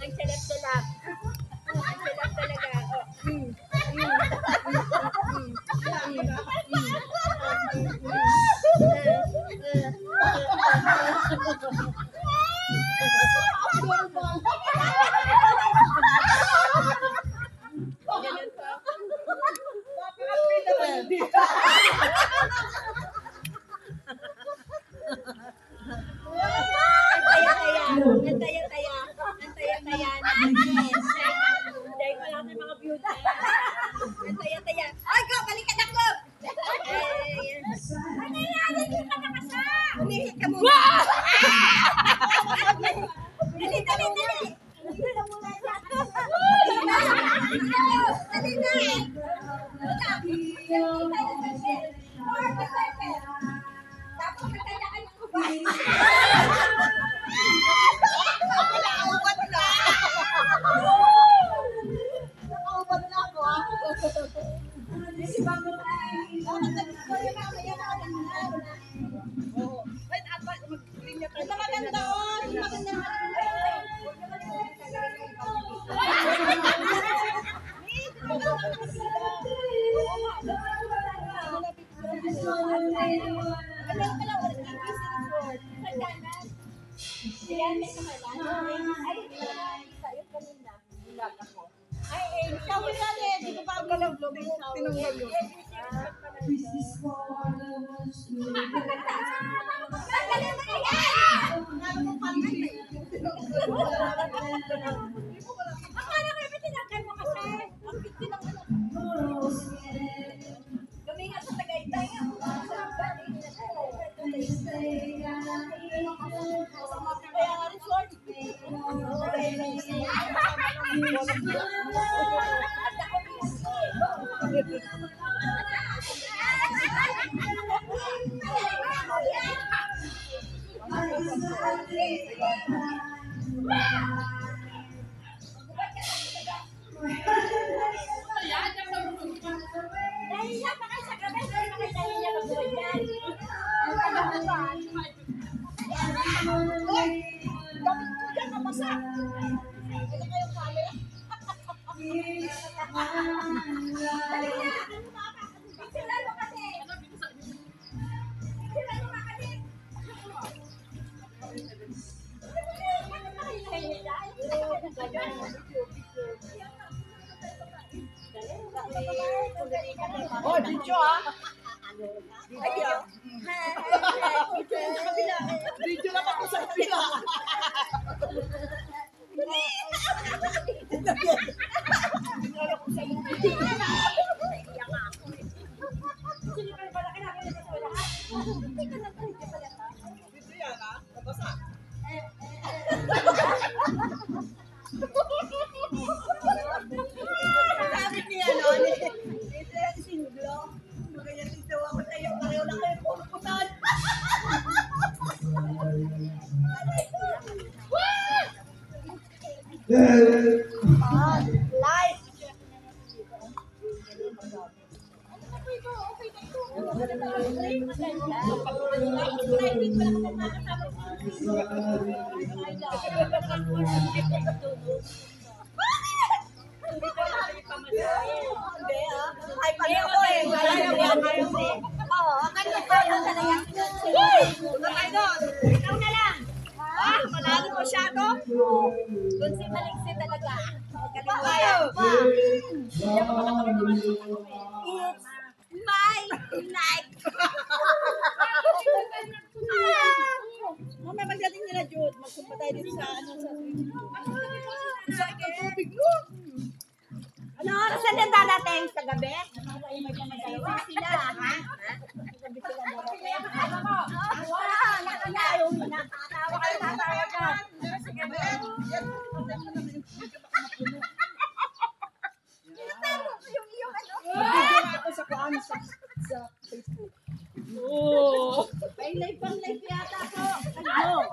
Ang salap-salap. Ang salap talaga. Antaya-taya na. Dahil wala kami mga beauty. Antaya-taya. Ay, go! Balikan ako! Ano yan? Hindi ka nakasa! Umihit ka muna. Dali, dali, dali! Dali na muna siya. Dali na! Tapos magkayaan ako ba? Oh, Dicho ah. Video lang ako sa kabila. Video yan ah. Nabasa. Sabi niya no, singlo. Maganda dito ako tayo pareho na kayo puputan. Live. Ay, pareho ko eh. Oo, ang ganda pa yung talaga. Ikaw na lang. Ah, malalo mo siya, no? Doon si Maliksi talaga. Kaya pa. It's my night. Mama, magdating nila, Jude. Magsumpa tayo dito sa ano sa tubig, no? Ano oras na din dadating sa gabi? Sila, ha? Gabi sila dadating. Wala, nakatayo. Nakatawa kayo, tatawa ka. Sa gabi. Yung ano? Nagigila ako sa kuan sa Facebook. Oo. Pang live yata po. Ano?